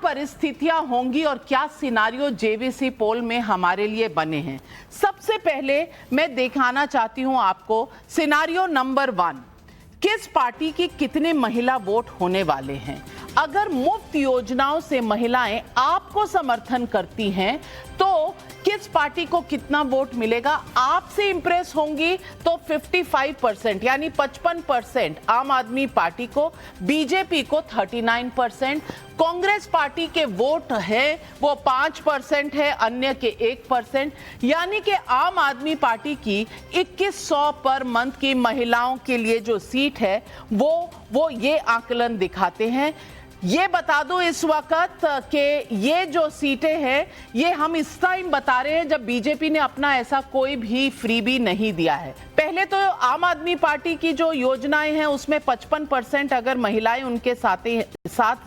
परिस्थितियां होंगी और क्या सिनारियो जेवीसी पोल में हमारे लिए बने हैं। सबसे पहले मैं दिखाना चाहती हूं आपको सिनारियो नंबर 1, किस पार्टी की कितने महिला वोट होने वाले हैं। अगर मुफ्त योजनाओं से महिलाएं आपको समर्थन करती हैं तो किस पार्टी को कितना वोट मिलेगा। आपसे इंप्रेस होंगी तो 55% यानी 55% आम आदमी पार्टी को, बीजेपी को 39%, कांग्रेस पार्टी के वोट है वो 5% है, अन्य के 1%, यानी कि आम आदमी पार्टी की 2100 पर मंथ की महिलाओं के लिए जो सीट है वो ये आकलन दिखाते हैं। ये बता दो इस वक्त कि ये जो सीटें हैं ये हम इस टाइम बता रहे हैं जब बीजेपी ने अपना ऐसा कोई भी फ्रीबी नहीं दिया है। पहले तो आम आदमी पार्टी की जो योजनाएं हैं उसमें 55% अगर महिलाएं उनके साथ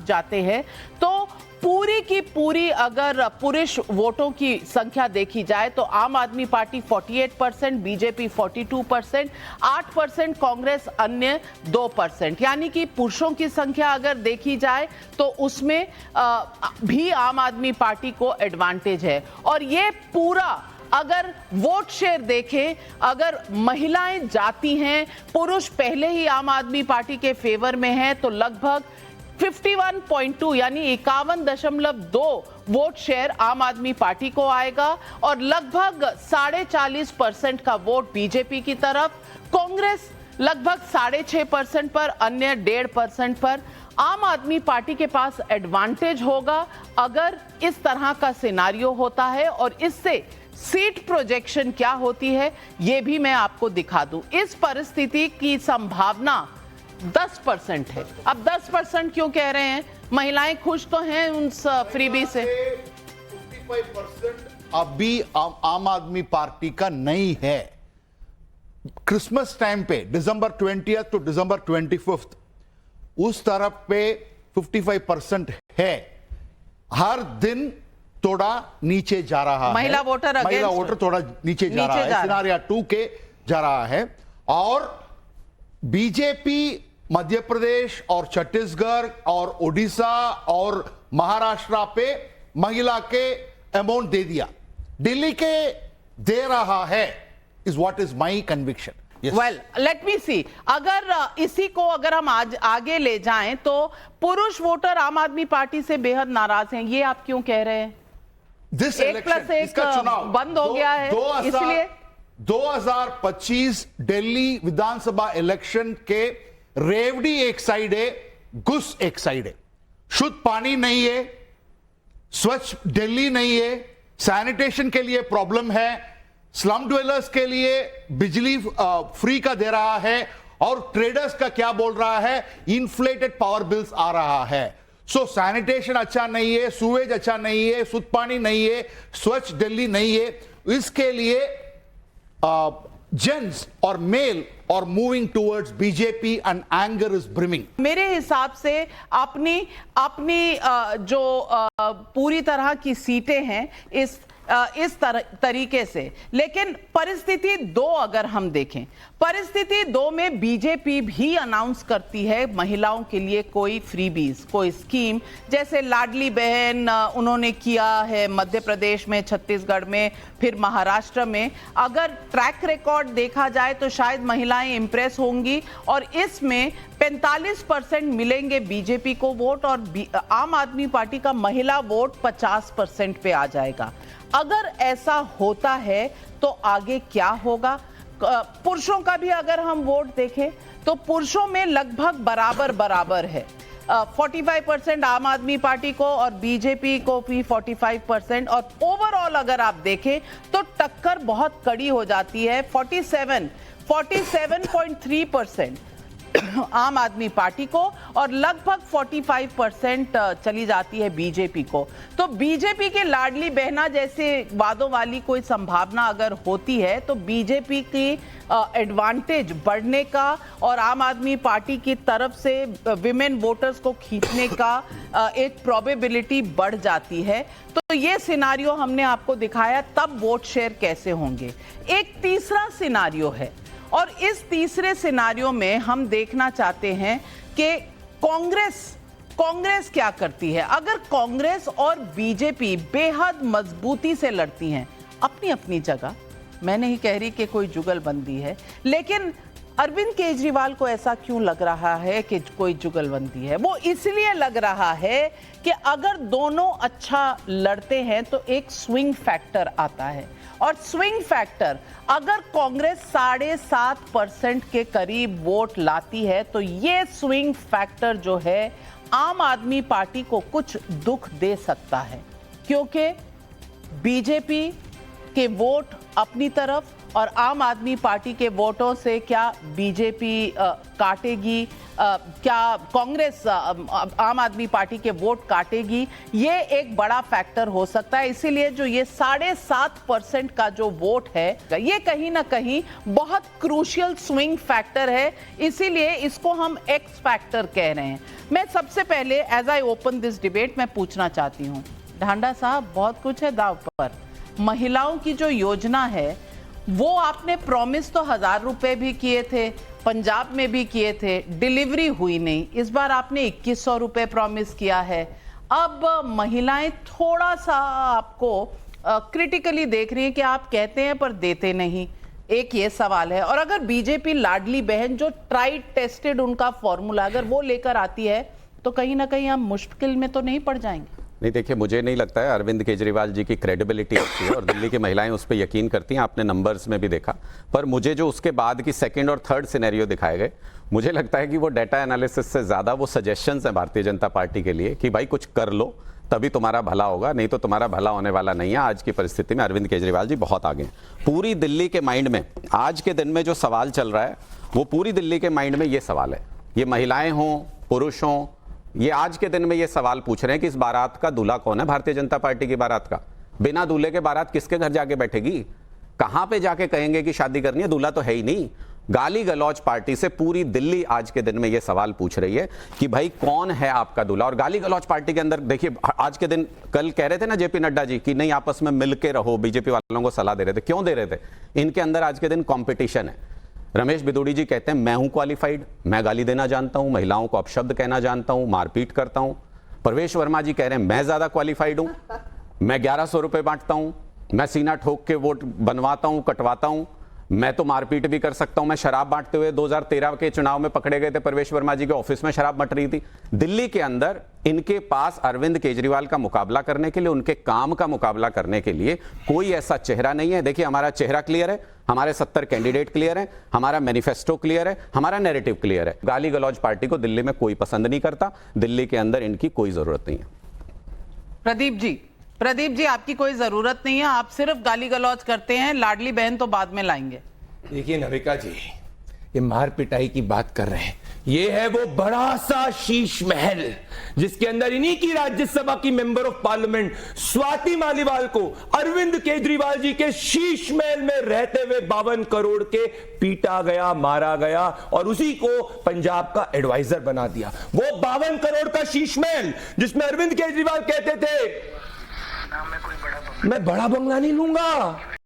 जाते हैं तो पूरी की पूरी अगर पुरुष वोटों की संख्या देखी जाए तो आम आदमी पार्टी 48%, बीजेपी 42%, 8% कांग्रेस, अन्य 2%, यानी कि पुरुषों की संख्या अगर देखी जाए तो उसमें भी आम आदमी पार्टी को एडवांटेज है। और ये पूरा अगर वोट शेयर देखें, अगर महिलाएं जाती हैं, पुरुष पहले ही आम आदमी पार्टी के फेवर में है तो लगभग 51.2 यानी 51.2 वोट शेयर आम आदमी पार्टी को आएगा और लगभग 40.5% का वोट बीजेपी की तरफ, कांग्रेस लगभग 6.5% पर, अन्य 1.5% पर। आम आदमी पार्टी के पास एडवांटेज होगा अगर इस तरह का सिनारियो होता है और इससे सीट प्रोजेक्शन क्या होती है ये भी मैं आपको दिखा दूं। इस परिस्थिति की संभावना 10% है। अब 10% क्यों कह रहे हैं? महिलाएं खुश तो हैं उन फ्रीबी से। 55% अभी आम आदमी पार्टी का नहीं है। क्रिसमस टाइम पे दिसंबर 20th to दिसंबर 25th उस तरफ पे 55% है। हर दिन थोड़ा नीचे जा रहा है। महिला वोटर थोड़ा नीचे जा रहा है, सिनारियो 2 के जा रहा है। और बीजेपी मध्य प्रदेश और छत्तीसगढ़ और ओडिशा और महाराष्ट्र पे महिला के अमाउंट दे दिया, दिल्ली के दे रहा है, is what is my conviction. Well let me see, अगर इसी को अगर हम आज आगे ले जाएं तो पुरुष वोटर आम आदमी पार्टी से बेहद नाराज हैं, ये आप क्यों कह रहे हैं? 1+1 बंद हो गया है इसलिए 2025 दिल्ली विधानसभा इलेक्शन के रेवड़ी एक साइड है, घुस एक साइड है। शुद्ध पानी नहीं है, स्वच्छ दिल्ली नहीं है, सैनिटेशन के लिए प्रॉब्लम है, स्लम ड्वेलर्स के लिए बिजली फ्री का दे रहा है और ट्रेडर्स का क्या बोल रहा है, इन्फ्लेटेड पावर बिल्स आ रहा है। सो सैनिटेशन अच्छा नहीं है, सुवेज अच्छा नहीं है, शुद्ध पानी नहीं है, स्वच्छ दिल्ली नहीं है। इसके लिए जेंट्स और मेल और moving towards BJP and anger is brimming. मेरे हिसाब से अपनी जो पूरी तरह की सीटें हैं इस तरीके से। लेकिन परिस्थिति 2 अगर हम देखें, परिस्थिति 2 में बीजेपी भी अनाउंस करती है महिलाओं के लिए कोई फ्रीबीज, कोई स्कीम, जैसे लाडली बहन उन्होंने किया है मध्य प्रदेश में, छत्तीसगढ़ में, फिर महाराष्ट्र में। अगर ट्रैक रिकॉर्ड देखा जाए तो शायद महिलाएं इंप्रेस होंगी और इसमें 45% मिलेंगे बीजेपी को वोट और आम आदमी पार्टी का महिला वोट 50% पे आ जाएगा। अगर ऐसा होता है तो आगे क्या होगा? पुरुषों का भी अगर हम वोट देखें तो पुरुषों में लगभग बराबर है। 45% आम आदमी पार्टी को और बीजेपी को भी 45%, और ओवरऑल अगर आप देखें तो टक्कर बहुत कड़ी हो जाती है। 47.3% आम आदमी पार्टी को और लगभग 45% चली जाती है बीजेपी को। तो बीजेपी के लाडली बहना जैसे वादों वाली कोई संभावना अगर होती है तो बीजेपी की एडवांटेज बढ़ने का और आम आदमी पार्टी की तरफ से विमेन वोटर्स को खींचने का एक प्रोबेबिलिटी बढ़ जाती है। तो ये सिनारियो हमने आपको दिखाया, तब वोट शेयर कैसे होंगे। एक तीसरा सिनारियो है और इस तीसरे सिनारियो में हम देखना चाहते हैं कि कांग्रेस कांग्रेस क्या करती है। अगर कांग्रेस और बीजेपी बेहद मजबूती से लड़ती हैं अपनी अपनी जगह, मैं नहीं कह रही कि कोई जुगलबंदी है, लेकिन अरविंद केजरीवाल को ऐसा क्यों लग रहा है कि कोई जुगलबंदी है? वो इसलिए लग रहा है कि अगर दोनों अच्छा लड़ते हैं तो एक स्विंग फैक्टर आता है, और स्विंग फैक्टर अगर कांग्रेस 7.5% के करीब वोट लाती है तो ये स्विंग फैक्टर जो है आम आदमी पार्टी को कुछ दुख दे सकता है, क्योंकि बीजेपी के वोट अपनी तरफ और आम आदमी पार्टी के वोटों से क्या बीजेपी काटेगी, क्या कांग्रेस आम आदमी पार्टी के वोट काटेगी, ये एक बड़ा फैक्टर हो सकता है। इसीलिए जो ये 7.5% का जो वोट है ये कहीं ना कहीं बहुत क्रूशियल स्विंग फैक्टर है, इसीलिए इसको हम एक्स फैक्टर कह रहे हैं। मैं सबसे पहले as I open this debate मैं पूछना चाहती हूँ, ढांडा साहब बहुत कुछ है दाव पर, महिलाओं की जो योजना है वो आपने प्रॉमिस तो 1000 रुपए भी किए थे, पंजाब में भी किए थे, डिलीवरी हुई नहीं। इस बार आपने 2100 रुपए प्रॉमिस किया है। अब महिलाएं थोड़ा सा आपको क्रिटिकली देख रही हैं कि आप कहते हैं पर देते नहीं, एक ये सवाल है। और अगर बीजेपी लाडली बहन जो ट्राइड टेस्टेड उनका फॉर्मूला अगर वो लेकर आती है तो कहीं ना कहीं हम मुश्किल में तो नहीं पड़ जाएंगे? नहीं, देखिए मुझे नहीं लगता है, अरविंद केजरीवाल जी की क्रेडिबिलिटी अच्छी है और दिल्ली की महिलाएं उस पर यकीन करती हैं, आपने नंबर्स में भी देखा। पर मुझे जो उसके बाद की सेकंड और थर्ड सिनेरियो दिखाए गए, मुझे लगता है कि वो डाटा एनालिसिस से ज़्यादा वो सजेशंस हैं भारतीय जनता पार्टी के लिए कि भाई कुछ कर लो तभी तुम्हारा भला होगा, नहीं तो तुम्हारा भला होने वाला नहीं है। आज की परिस्थिति में अरविंद केजरीवाल जी बहुत आगे हैं। पूरी दिल्ली के माइंड में आज के दिन में जो सवाल चल रहा है वो पूरी दिल्ली के माइंड में ये सवाल है, ये महिलाएं हों पुरुष हों, ये आज के दिन में ये सवाल पूछ रहे हैं कि इस बारात का दूल्हा कौन है, भारतीय जनता पार्टी की बारात का। बिना दूल्हे के बारात किसके घर जाके बैठेगी, कहां पे जाके कहेंगे कि शादी करनी है, दूल्हा तो है ही नहीं। गाली गलौज पार्टी से पूरी दिल्ली आज के दिन में ये सवाल पूछ रही है कि भाई कौन है आपका दूल्हा। और गाली गलौज पार्टी के अंदर देखिए, आज के दिन कल कह रहे थे ना जेपी नड्डा जी कि नहीं आपस में मिलके रहो, बीजेपी वालों को सलाह दे रहे थे। क्यों दे रहे थे? इनके अंदर आज के दिन कॉम्पिटिशन है। रमेश बिदुड़ी जी कहते हैं मैं हूं क्वालिफाइड, मैं गाली देना जानता हूं, महिलाओं को अपशब्द कहना जानता हूं, मारपीट करता हूं। प्रवेश वर्मा जी कह रहे हैं मैं ज्यादा क्वालिफाइड हूं, मैं 1100 रुपए बांटता हूं, मैं सीना ठोक के वोट बनवाता हूं, कटवाता हूं, मैं तो मारपीट भी कर सकता हूं, मैं शराब बांटते हुए 2013 के चुनाव में पकड़े गए थे, प्रवेश वर्मा जी के ऑफिस में शराब बंट रही थी। दिल्ली के अंदर इनके पास अरविंद केजरीवाल का मुकाबला करने के लिए, उनके काम का मुकाबला करने के लिए कोई ऐसा चेहरा नहीं है। देखिए हमारा चेहरा क्लियर है, हमारे 70 कैंडिडेट क्लियर है, हमारा मैनिफेस्टो क्लियर है, हमारा नैरेटिव क्लियर है। गाली गलौज पार्टी को दिल्ली में कोई पसंद नहीं करता, दिल्ली के अंदर इनकी कोई जरूरत नहीं है। प्रदीप जी आपकी कोई जरूरत नहीं है, आप सिर्फ गाली गलौज करते हैं, लाडली बहन तो बाद में लाएंगे। देखिए नविका जी, ये मार पिटाई की बात कर रहे हैं, ये है वो बड़ा सा शीश महल जिसके अंदर इन्हीं की राज्यसभा की member of parliament Swati Maliwal को अरविंद केजरीवाल जी के शीश महल में रहते हुए 52 करोड़ के पीटा गया, मारा गया और उसी को पंजाब का एडवाइजर बना दिया। वो 52 करोड़ का शीश महल जिसमें अरविंद केजरीवाल कहते थे मैं बड़ा बंगला नहीं लूंगा,